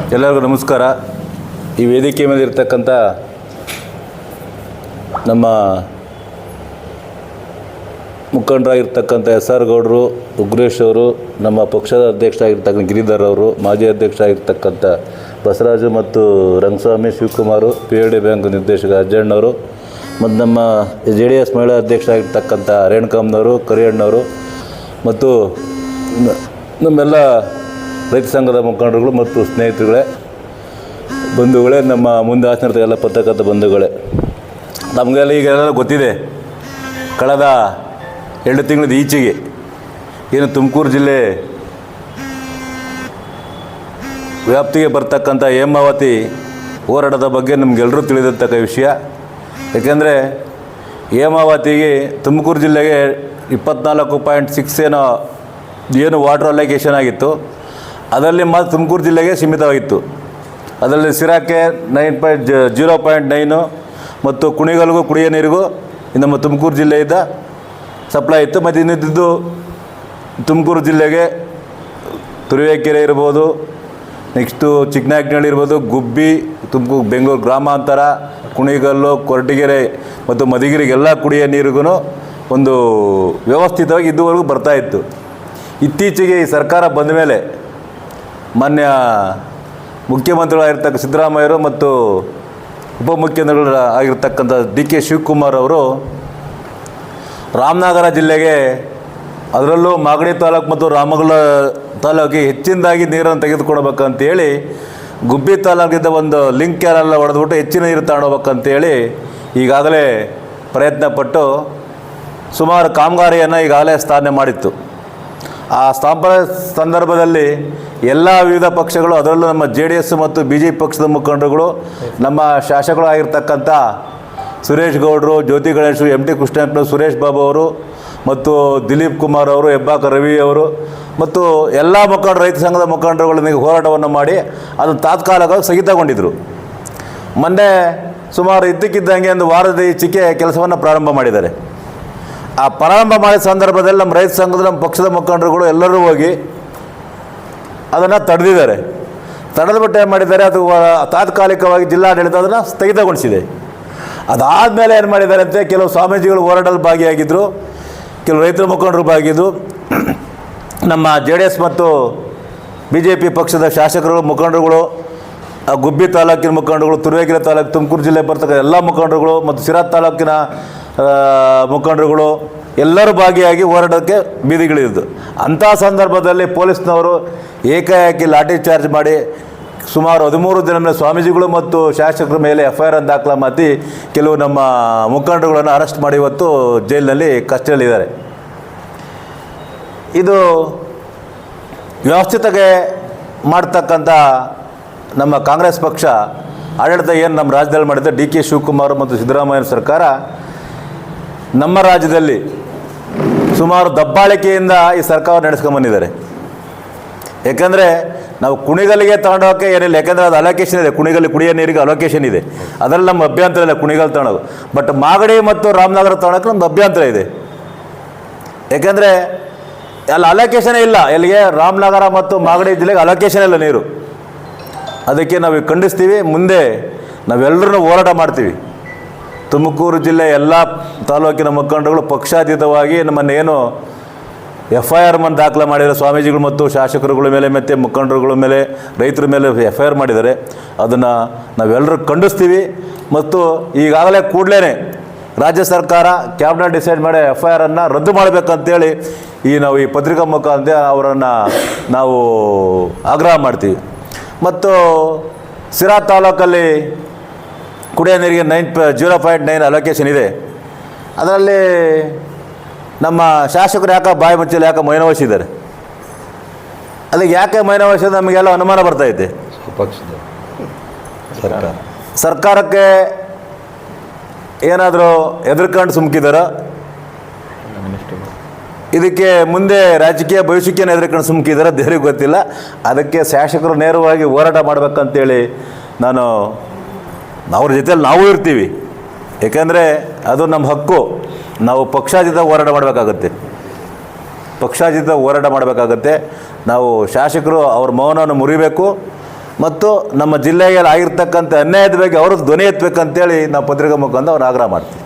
ಎಲ್ಲರಿಗೂ ನಮಸ್ಕಾರ. ಈ ವೇದಿಕೆ ಮೇಲೆ ಇರ್ತಕ್ಕಂಥ ನಮ್ಮ ಮುಖಂಡರಾಗಿರ್ತಕ್ಕಂಥ ಎಸ್ ಆರ್ ಗೌಡರು, ಉಗ್ರೇಶ್ ಅವರು, ನಮ್ಮ ಪಕ್ಷದ ಅಧ್ಯಕ್ಷರಾಗಿರ್ತಕ್ಕಂಥ ಗಿರಿಧರ್ ಅವರು, ಮಾಜಿ ಅಧ್ಯಕ್ಷರಾಗಿರ್ತಕ್ಕಂಥ ಬಸವರಾಜು ಮತ್ತು ರಂಗಸ್ವಾಮಿ, ಶಿವಕುಮಾರು, PLD ಬ್ಯಾಂಕ್ ನಿರ್ದೇಶಕ ಅಜ್ಜಣ್ಣವರು, ಮತ್ತು ನಮ್ಮ JDS ಮಹಿಳಾ ಅಧ್ಯಕ್ಷರಾಗಿರ್ತಕ್ಕಂಥ ರೇಣುಕಮ್ಮನವರು, ಕರಿಯಣ್ಣವರು, ಮತ್ತು ನಮ್ಮೆಲ್ಲ ರೈತ ಸಂಘದ ಮುಖಂಡರುಗಳು ಮತ್ತು ಸ್ನೇಹಿತರುಗಳೇ, ಬಂಧುಗಳೇ, ನಮ್ಮ ಮುಂದೆ ಆಚರಿಸಿದ ಎಲ್ಲ ಪತ್ರಕರ್ತ ಬಂಧುಗಳೇ, ನಮಗೆಲ್ಲ ಈಗೆಲ್ಲ ಗೊತ್ತಿದೆ. ಕಳೆದ 2 ತಿಂಗಳದ ಈಚೆಗೆ ಏನು ತುಮಕೂರು ಜಿಲ್ಲೆ ವ್ಯಾಪ್ತಿಗೆ ಬರ್ತಕ್ಕಂಥ ಹೇಮಾವತಿ ಹೋರಾಟದ ಬಗ್ಗೆ ನಮಗೆಲ್ಲರೂ ತಿಳಿದಿರ್ತಕ್ಕ ವಿಷಯ. ಏಕೆಂದರೆ ಹೇಮಾವತಿಗೆ ತುಮಕೂರು ಜಿಲ್ಲೆಗೆ 24.6 ಏನು ವಾಟರ್ ಅಲೋಕೇಶನ್ ಆಗಿತ್ತು, ಅದರಲ್ಲಿ ಮಾತ್ರ ತುಮಕೂರು ಜಿಲ್ಲೆಗೆ ಸೀಮಿತವಾಗಿತ್ತು. ಅದರಲ್ಲಿ ಸಿರಾಕ್ಕೆ 0.9 ಮತ್ತು ಕುಣಿಗಲ್ಗೂ ಕುಡಿಯೋ ನೀರಿಗೂ ನಮ್ಮ ತುಮಕೂರು ಜಿಲ್ಲೆಯಿಂದ ಸಪ್ಲೈ ಇತ್ತು. ಮತ್ತು ಇನ್ನಿದ್ದು ತುಮಕೂರು ಜಿಲ್ಲೆಗೆ ತುರುವೇಕೆರೆ ಇರ್ಬೋದು, ನೆಕ್ಸ್ಟು ಚಿಕ್ಕನಾಯಕನಹಳ್ಳಿ ಇರ್ಬೋದು, ಗುಬ್ಬಿ, ತುಮಕೂರು, ಬೆಂಗಳೂರು ಗ್ರಾಮಾಂತರ, ಕುಣಿಗಲ್ಲು, ಕೊರಟಗೆರೆ ಮತ್ತು ಮಧುಗಿರಿಗೆಲ್ಲ ಕುಡಿಯೋ ನೀರಿಗೂ ಒಂದು ವ್ಯವಸ್ಥಿತವಾಗಿ ಇದುವರೆಗೂ ಬರ್ತಾಯಿತ್ತು. ಇತ್ತೀಚೆಗೆ ಈ ಸರ್ಕಾರ ಬಂದ ಮೇಲೆ ಮಾನ್ಯ ಮುಖ್ಯಮಂತ್ರಿಗಳಾಗಿರ್ತಕ್ಕ ಸಿದ್ದರಾಮಯ್ಯರು ಮತ್ತು ಉಪಮುಖ್ಯಮಂತ್ರಿಗಳು ಆಗಿರ್ತಕ್ಕಂಥ DK ಶಿವಕುಮಾರ್ ಅವರು ರಾಮನಗರ ಜಿಲ್ಲೆಗೆ, ಅದರಲ್ಲೂ ಮಾಗಡಿ ತಾಲೂಕು ಮತ್ತು ರಾಮನಗರ ತಾಲೂಕಿಗೆ ಹೆಚ್ಚಿನದಾಗಿ ನೀರನ್ನು ತೆಗೆದುಕೊಡ್ಬೇಕಂತೇಳಿ ಗುಬ್ಬಿ ತಾಲೂಕಿಂದ ಒಂದು ಲಿಂಕ್ ಕ್ಯಾನೆಲ್ಲ ಹೊಡೆದ್ಬಿಟ್ಟು ಹೆಚ್ಚಿನ ನೀರು ತಗೊಂಡೋಗ್ಬೇಕಂತೇಳಿ ಈಗಾಗಲೇ ಪ್ರಯತ್ನಪಟ್ಟು ಸುಮಾರು ಕಾಮಗಾರಿಯನ್ನು ಈಗಾಗಲೇ ಸ್ಥಾಪನೆ ಮಾಡಿತ್ತು. ಆ ಸ್ಥಾಪನೆ ಸಂದರ್ಭದಲ್ಲಿ ಎಲ್ಲ ವಿವಿಧ ಪಕ್ಷಗಳು, ಅದರಲ್ಲೂ ನಮ್ಮ JDS ಮತ್ತು BJP ಪಕ್ಷದ ಮುಖಂಡರುಗಳು, ನಮ್ಮ ಶಾಸಕರು ಆಗಿರ್ತಕ್ಕಂಥ ಸುರೇಶ್ ಗೌಡರು, ಜ್ಯೋತಿ ಗಣೇಶ್, MT ಕೃಷ್ಣಪ್ಪ, ಸುರೇಶ್ ಬಾಬು ಅವರು ಮತ್ತು ದಿಲೀಪ್ ಕುಮಾರ್ ಅವರು, ಹೆಬ್ಬಾಕ ರವಿ ಅವರು ಮತ್ತು ಎಲ್ಲ ಮುಖಂಡರು, ರೈತ ಸಂಘದ ಮುಖಂಡರುಗಳೊಂದಿಗೆ ಹೋರಾಟವನ್ನು ಮಾಡಿ ಅದು ತಾತ್ಕಾಲಿಕವಾಗಿ ಸ್ಥಗಿತಗೊಂಡಿದ್ದರು. ಮೊನ್ನೆ ಸುಮಾರು ಇದ್ದಕ್ಕಿದ್ದಂಗೆ ಒಂದು ವಾರದ ಈಚೆಗೆ ಕೆಲಸವನ್ನು ಪ್ರಾರಂಭ ಮಾಡಿದ್ದಾರೆ. ಆ ಪ್ರಾರಂಭ ಮಾಡಿದ ಸಂದರ್ಭದಲ್ಲಿ ನಮ್ಮ ರೈತ ಸಂಘದ, ನಮ್ಮ ಪಕ್ಷದ ಮುಖಂಡರುಗಳು ಎಲ್ಲರೂ ಹೋಗಿ ಅದನ್ನು ತಡೆದಿದ್ದಾರೆ. ತಡೆದುಬಿಟ್ಟು ಏನು ಮಾಡಿದ್ದಾರೆ, ಅದು ತಾತ್ಕಾಲಿಕವಾಗಿ ಜಿಲ್ಲಾಡಳಿತ ಅದನ್ನು ಸ್ಥಗಿತಗೊಳಿಸಿದೆ. ಅದಾದಮೇಲೆ ಏನು ಮಾಡಿದ್ದಾರೆ ಅಂತ, ಕೆಲವು ಸ್ವಾಮೀಜಿಗಳು ಹೋರಾಟದಲ್ಲಿ ಭಾಗಿಯಾಗಿದ್ದರು, ಕೆಲವು ರೈತರ ಮುಖಂಡರು ಭಾಗಿದ್ದು, ನಮ್ಮ JDS ಮತ್ತು BJP ಪಕ್ಷದ ಶಾಸಕರು, ಮುಖಂಡರುಗಳು, ಗುಬ್ಬಿ ತಾಲೂಕಿನ ಮುಖಂಡರುಗಳು, ತುರುವೇಕೆರೆ ತಾಲೂಕು, ತುಮಕೂರು ಜಿಲ್ಲೆ ಬರ್ತಕ್ಕಂಥ ಎಲ್ಲ ಮುಖಂಡರುಗಳು ಮತ್ತು ಸಿರಾ ತಾಲೂಕಿನ ಮುಖಂಡರುಗಳು ಎಲ್ಲರೂ ಭಾಗಿಯಾಗಿ ಹೋರಾಟಕ್ಕೆ ಬೀದಿಗಿಳಿದಿದ್ದು. ಅಂಥ ಸಂದರ್ಭದಲ್ಲಿ ಪೊಲೀಸ್ನವರು ಏಕಾಏಕಿ ಲಾಠಿ ಚಾರ್ಜ್ ಮಾಡಿ ಸುಮಾರು 13 ದಿನ ಮೇಲೆ ಸ್ವಾಮೀಜಿಗಳು ಮತ್ತು ಶಾಸಕರ ಮೇಲೆ FIR ಅನ್ನು ದಾಖಲು ಮಾಡಿ ಕೆಲವು ನಮ್ಮ ಮುಖಂಡರುಗಳನ್ನು ಅರೆಸ್ಟ್ ಮಾಡಿ ಇವತ್ತು ಜೈಲಿನಲ್ಲಿ ಕಸ್ಟಡಿಯಲ್ಲಿದ್ದಾರೆ. ಇದು ವ್ಯವಸ್ಥಿತಗೆ ಮಾಡ್ತಕ್ಕಂಥ ನಮ್ಮ ಕಾಂಗ್ರೆಸ್ ಪಕ್ಷ ಆಡಳಿತ ಏನು ನಮ್ಮ ರಾಜ್ಯದಲ್ಲಿ ಮಾಡಿದ್ದೆ, DK ಶಿವಕುಮಾರ್ ಮತ್ತು ಸಿದ್ದರಾಮಯ್ಯ ಸರ್ಕಾರ ನಮ್ಮ ರಾಜ್ಯದಲ್ಲಿ ಸುಮಾರು ದಬ್ಬಾಳಿಕೆಯಿಂದ ಈ ಸರ್ಕಾರ ನಡೆಸ್ಕೊಂಡ್ಬಂದಿದ್ದಾರೆ. ಯಾಕೆಂದರೆ ನಾವು ಕುಣಿಗಲ್ಲಿಗೆ ತಗೊಂಡೋಗೋಕ್ಕೆ ಏನಿಲ್ಲ, ಯಾಕೆಂದರೆ ಅದು ಅಲೋಕೇಶನ್ ಇದೆ. ಕುಣಿಗಲ್ಲಿ ಕುಡಿಯೋ ನೀರಿಗೆ ಅಲೋಕೇಶನ್ ಇದೆ, ಅದರಲ್ಲಿ ನಮ್ಮ ಅಭ್ಯಂತರ ಇಲ್ಲ ಕುಣಿಗಲ್ ತಗೊಳ್ಳೋದು. ಬಟ್ ಮಾಗಡಿ ಮತ್ತು ರಾಮನಗರ ತಗೊಳಕ್ಕೆ ನಮ್ದು ಅಭ್ಯಂತರ ಇದೆ. ಯಾಕೆಂದರೆ ಅಲ್ಲಿ ಅಲೋಕೇಶನೇ ಇಲ್ಲ, ಎಲ್ಲಿಗೆ ರಾಮನಗರ ಮತ್ತು ಮಾಗಡಿ ಜಿಲ್ಲೆಗೆ ಅಲೋಕೇಶನ್ ಇಲ್ಲ ನೀರು. ಅದಕ್ಕೆ ನಾವು ಖಂಡಿಸ್ತೀವಿ. ಮುಂದೆ ನಾವೆಲ್ಲರೂ ಹೋರಾಟ ಮಾಡ್ತೀವಿ. ತುಮಕೂರು ಜಿಲ್ಲೆ ಎಲ್ಲ ತಾಲೂಕಿನ ಮುಖಂಡರುಗಳು ಪಕ್ಷಾತೀತವಾಗಿ ನಮ್ಮನ್ನೇನು FIR ದಾಖಲೆ ಮಾಡಿದ್ದಾರೆ, ಸ್ವಾಮೀಜಿಗಳು ಮತ್ತು ಶಾಸಕರುಗಳ ಮೇಲೆ ಮತ್ತು ಮುಖಂಡರುಗಳ ಮೇಲೆ, ರೈತರ ಮೇಲೆ FIR ಮಾಡಿದ್ದಾರೆ. ಅದನ್ನು ನಾವೆಲ್ಲರೂ ಖಂಡಿಸ್ತೀವಿ. ಮತ್ತು ಈಗಾಗಲೇ ಕೂಡಲೇ ರಾಜ್ಯ ಸರ್ಕಾರ ಕ್ಯಾಬಿನೆಟ್ ಡಿಸೈಡ್ ಮಾಡಿ FIR ರದ್ದು ಮಾಡಬೇಕಂತೇಳಿ ನಾವು ಈ ಪತ್ರಿಕಾ ಮುಖಾಂತರ ಅವರನ್ನು ನಾವು ಆಗ್ರಹ ಮಾಡ್ತೀವಿ. ಮತ್ತು ಸಿರಾ ತಾಲೂಕಲ್ಲಿ ಕುಡಿಯೋ ನೀರಿಗೆ 0.9 ಅಲೋಕೇಶನ್ ಇದೆ. ಅದರಲ್ಲಿ ನಮ್ಮ ಶಾಸಕರು ಯಾಕೆ ಬಾಯಿ ಮುಚ್ಚಲು ಯಾಕೆ ಮೌನವಹಿಸಿದ್ದಾರೆ? ಅದಕ್ಕೆ ಯಾಕೆ ಮೌನವಹಿಸಿದ ನಮಗೆಲ್ಲ ಅನುಮಾನ ಬರ್ತೈತೆ. ಪಕ್ಷದ ಸರ್ಕಾರಕ್ಕೆ ಏನಾದರೂ ಎದುರ್ಕೊಂಡು ಸುಮ್ಕಿದಾರೋ, ಇದಕ್ಕೆ ಮುಂದೆ ರಾಜಕೀಯ ಭವಿಷ್ಯಕ್ಕೇನು ಎದುರ್ಕೊಂಡು ಸುಮ್ಕಿದಾರೋ ದೇವರಿಗೆ ಗೊತ್ತಿಲ್ಲ. ಅದಕ್ಕೆ ಶಾಸಕರು ನೇರವಾಗಿ ಹೋರಾಟ ಮಾಡಬೇಕಂತೇಳಿ ನಾನು ಅವ್ರ ಜೊತೆಯಲ್ಲಿ ನಾವು ಇರ್ತೀವಿ. ಏಕೆಂದರೆ ಅದು ನಮ್ಮ ಹಕ್ಕು. ನಾವು ಪಕ್ಷಾತೀತ ಹೋರಾಟ ಮಾಡಬೇಕಾಗತ್ತೆ. ಪಕ್ಷಾತೀತ ಹೋರಾಟ ಮಾಡಬೇಕಾಗತ್ತೆ. ನಾವು ಶಾಸಕರು ಅವ್ರ ಮೌನವನ್ನು ಮುರಿಬೇಕು. ಮತ್ತು ನಮ್ಮ ಜಿಲ್ಲೆಗೆ ಆಗಿರ್ತಕ್ಕಂಥ ಅನ್ಯಾಯದ ಬಗ್ಗೆ ಅವರು ಧ್ವನಿ ಎತ್ತಬೇಕಂತೇಳಿ ನಾವು ಪತ್ರಿಕಾ ಮುಖಾಂತರ ಅವ್ರು ಆಗ್ರಹ ಮಾಡ್ತೀವಿ.